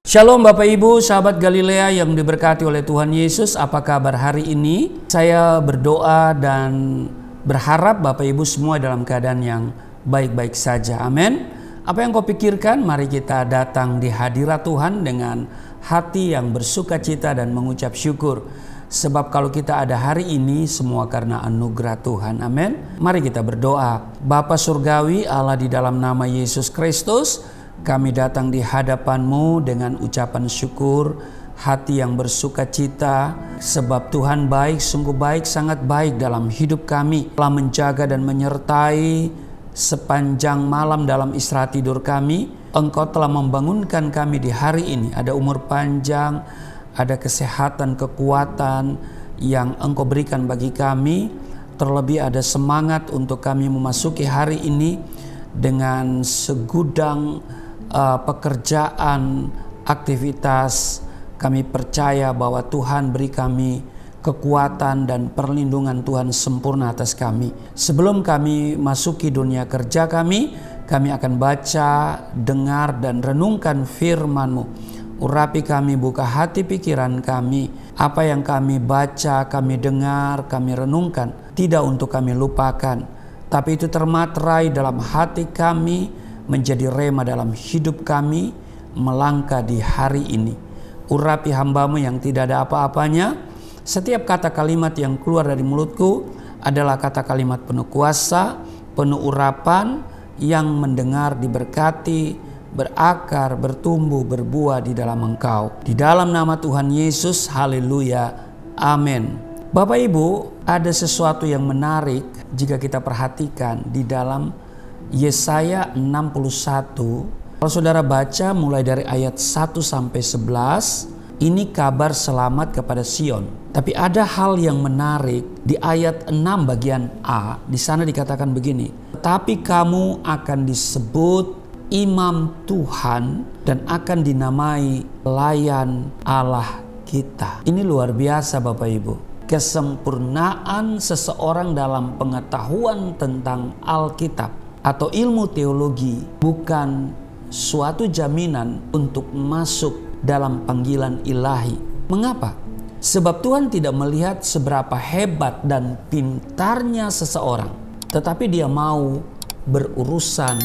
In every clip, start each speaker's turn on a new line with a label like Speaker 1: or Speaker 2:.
Speaker 1: Shalom Bapak Ibu, sahabat Galilea yang diberkati oleh Tuhan Yesus. Apa kabar hari ini? Saya berdoa dan berharap Bapak Ibu semua dalam keadaan yang baik-baik saja. Amin. Apa yang kau pikirkan? Mari kita datang di hadirat Tuhan dengan hati yang bersuka cita dan mengucap syukur. Sebab kalau kita ada hari ini semua karena anugerah Tuhan. Amin. Mari kita berdoa. Bapa Surgawi, Allah, di dalam nama Yesus Kristus, kami datang di hadapan-Mu dengan ucapan syukur, hati yang bersuka cita, sebab Tuhan baik, sungguh baik, sangat baik dalam hidup kami. Telah menjaga dan menyertai sepanjang malam dalam istirahat tidur kami. Engkau telah membangunkan kami di hari ini. Ada umur panjang, ada kesehatan, kekuatan yang Engkau berikan bagi kami. Terlebih ada semangat untuk kami memasuki hari ini dengan segudang pekerjaan, aktivitas. Kami percaya bahwa Tuhan beri kami kekuatan dan perlindungan Tuhan sempurna atas kami. Sebelum kami masuki dunia kerja kami akan baca, dengar dan renungkan firman-Mu. Urapi kami, buka hati pikiran kami. Apa yang kami baca, kami dengar, kami renungkan, tidak untuk kami lupakan, tapi itu termaterai dalam hati kami, menjadi rema dalam hidup kami melangkah di hari ini. Urapi hamba-Mu yang tidak ada apa-apanya. Setiap kata kalimat yang keluar dari mulutku adalah kata kalimat penuh kuasa, penuh urapan, yang mendengar diberkati, berakar, bertumbuh, berbuah di dalam Engkau. Di dalam nama Tuhan Yesus, haleluya, amin. Bapak Ibu, ada sesuatu yang menarik jika kita perhatikan di dalam Yesaya 61. Kalau saudara baca mulai dari ayat 1 sampai 11, ini kabar selamat kepada Sion. Tapi ada hal yang menarik di ayat 6 bagian A. Di sana dikatakan begini, "Tetapi kamu akan disebut imam Tuhan dan akan dinamai pelayan Allah kita." Ini luar biasa Bapak Ibu. Kesempurnaan seseorang dalam pengetahuan tentang Alkitab atau ilmu teologi bukan suatu jaminan untuk masuk dalam panggilan ilahi. Mengapa? Sebab Tuhan tidak melihat seberapa hebat dan pintarnya seseorang, tetapi Dia mau berurusan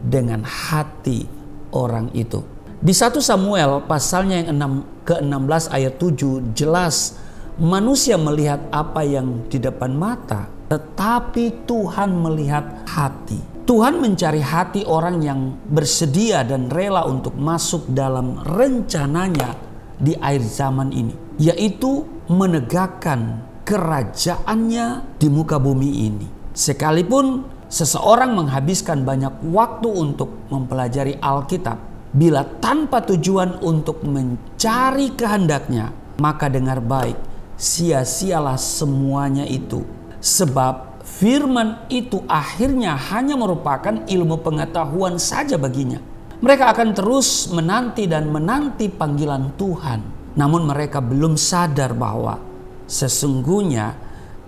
Speaker 1: dengan hati orang itu. Di 1 Samuel pasalnya yang ke-16 ayat 7 jelas, manusia melihat apa yang di depan mata, tetapi Tuhan melihat hati. Tuhan mencari hati orang yang bersedia dan rela untuk masuk dalam rencananya di akhir zaman ini, yaitu menegakkan kerajaannya di muka bumi ini. Sekalipun seseorang menghabiskan banyak waktu untuk mempelajari Alkitab, bila tanpa tujuan untuk mencari kehendaknya, maka dengar baik, sia-sialah semuanya itu. Sebab firman itu akhirnya hanya merupakan ilmu pengetahuan saja baginya. Mereka akan terus menanti dan menanti panggilan Tuhan. Namun mereka belum sadar bahwa sesungguhnya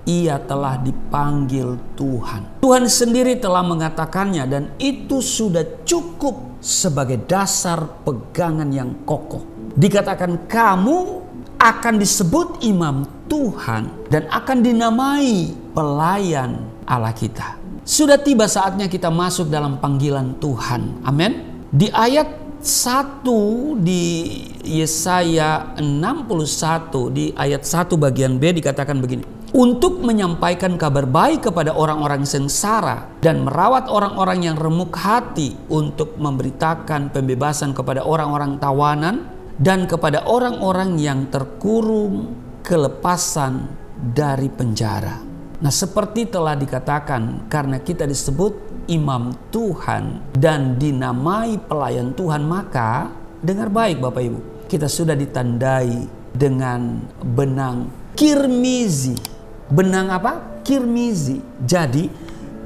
Speaker 1: ia telah dipanggil Tuhan. Tuhan sendiri telah mengatakannya dan itu sudah cukup sebagai dasar pegangan yang kokoh. Dikatakan kamu akan disebut imam Tuhan dan akan dinamai pelayan Allah kita. Sudah tiba saatnya kita masuk dalam panggilan Tuhan. Amin. Di ayat 1 di Yesaya 61 di ayat 1 bagian B dikatakan begini, "Untuk menyampaikan kabar baik kepada orang-orang sengsara dan merawat orang-orang yang remuk hati, untuk memberitakan pembebasan kepada orang-orang tawanan dan kepada orang-orang yang terkurung kelepasan dari penjara." Nah, seperti telah dikatakan, karena kita disebut imam Tuhan dan dinamai pelayan Tuhan, maka dengar baik Bapak Ibu, kita sudah ditandai dengan benang kirmizi. Benang apa? Kirmizi. Jadi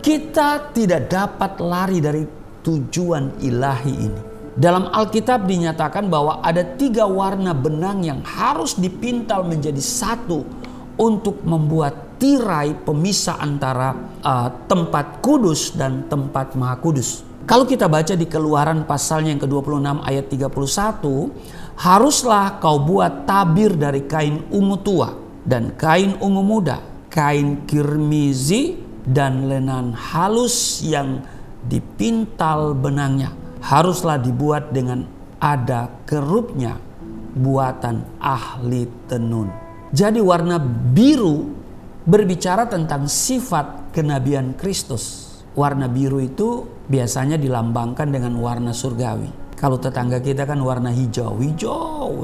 Speaker 1: kita tidak dapat lari dari tujuan ilahi ini. Dalam Alkitab dinyatakan bahwa ada 3 warna benang yang harus dipintal menjadi satu untuk membuat tirai pemisah antara tempat kudus dan tempat maha kudus. Kalau kita baca di Keluaran pasalnya yang ke-26 ayat 31, haruslah kau buat tabir dari kain ungu tua dan kain ungu muda, kain kirmizi dan lenan halus yang dipintal benangnya. Haruslah dibuat dengan ada kerupnya, buatan ahli tenun. Jadi warna biru berbicara tentang sifat kenabian Kristus. Warna biru itu biasanya dilambangkan dengan warna surgawi. Kalau tetangga kita kan warna hijau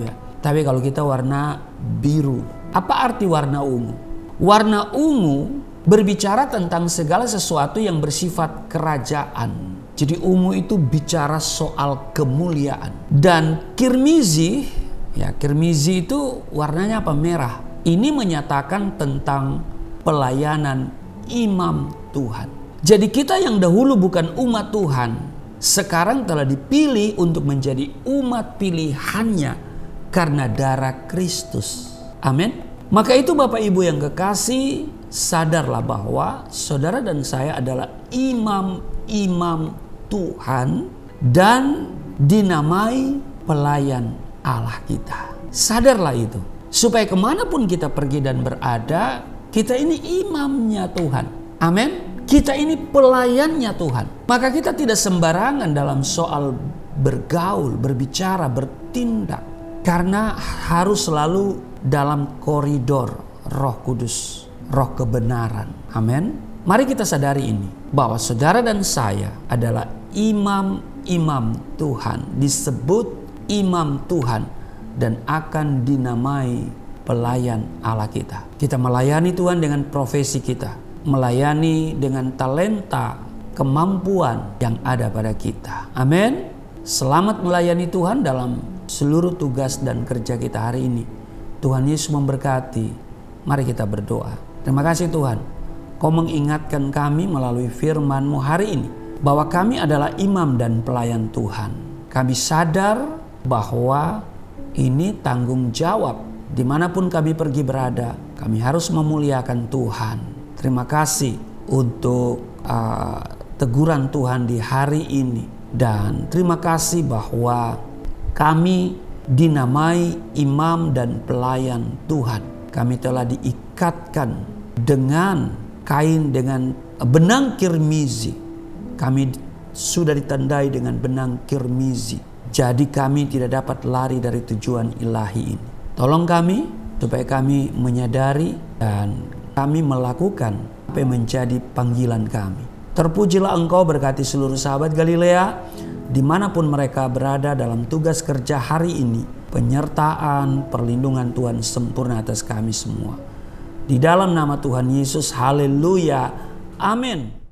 Speaker 1: ya. Tapi kalau kita warna biru. Apa arti warna ungu? Warna ungu berbicara tentang segala sesuatu yang bersifat kerajaan. Jadi ungu itu bicara soal kemuliaan. Dan kirmizi itu warnanya apa? Merah. Ini menyatakan tentang pelayanan imam Tuhan. Jadi kita yang dahulu bukan umat Tuhan, sekarang telah dipilih untuk menjadi umat pilihannya karena darah Kristus. Amin. Maka itu Bapak Ibu yang kekasih, sadarlah bahwa saudara dan saya adalah imam-imam Tuhan dan dinamai pelayan Allah kita. Sadarlah itu. Supaya kemanapun kita pergi dan berada, kita ini imamnya Tuhan. Amin. Kita ini pelayannya Tuhan. Maka kita tidak sembarangan dalam soal bergaul, berbicara, bertindak. Karena harus selalu dalam koridor Roh Kudus, Roh kebenaran. Amin. Mari kita sadari ini, bahwa saudara dan saya adalah imam-imam Tuhan. Disebut imam Tuhan dan akan dinamai pelayan Allah kita. Kita melayani Tuhan dengan profesi kita. Melayani dengan talenta, kemampuan yang ada pada kita. Amin. Selamat melayani Tuhan dalam seluruh tugas dan kerja kita hari ini. Tuhan Yesus memberkati. Mari kita berdoa. Terima kasih Tuhan, Kau mengingatkan kami melalui firman-Mu hari ini bahwa kami adalah imam dan pelayan Tuhan. Kami sadar bahwa ini tanggung jawab. Dimanapun kami pergi berada, kami harus memuliakan Tuhan. Terima kasih untuk teguran Tuhan di hari ini. Dan terima kasih bahwa kami dinamai imam dan pelayan Tuhan. Kami telah diikatkan dengan kain, dengan benang kirmizi. Kami sudah ditandai dengan benang kirmizi. Jadi kami tidak dapat lari dari tujuan ilahi ini. Tolong kami supaya kami menyadari dan kami melakukan apa yang menjadi panggilan kami. Terpujilah Engkau, berkati seluruh sahabat Galilea dimanapun mereka berada dalam tugas kerja hari ini. Penyertaan, perlindungan Tuhan sempurna atas kami semua. Di dalam nama Tuhan Yesus, haleluya, amin.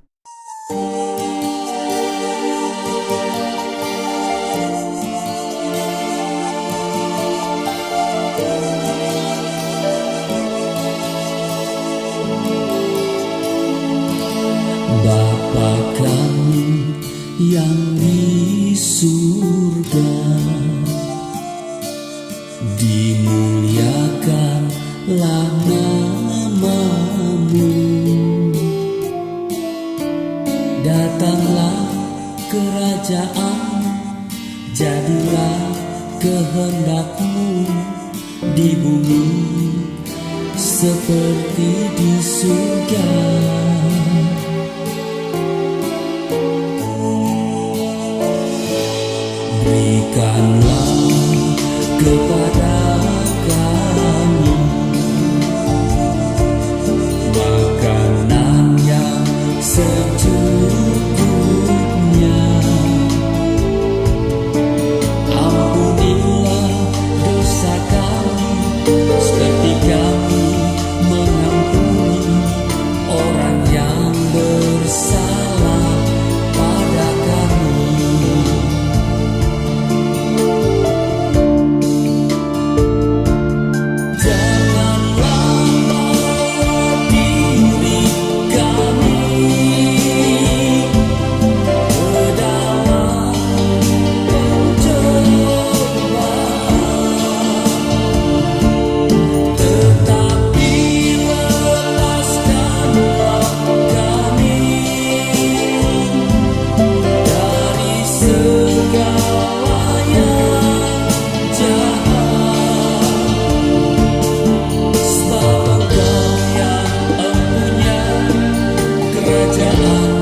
Speaker 2: Bapa kami yang di surga, dimuliakanlah nama-Mu. Datanglah kerajaan, jadilah kehendak-Mu di bumi seperti di surga. Berikanlah kepada kami makanan yang secukupnya. Ampunilah dosa kami seperti kami mengampuni orang yang bersalah pada kami. segala yang jahat, sebab Engkau yang empunya kerajaan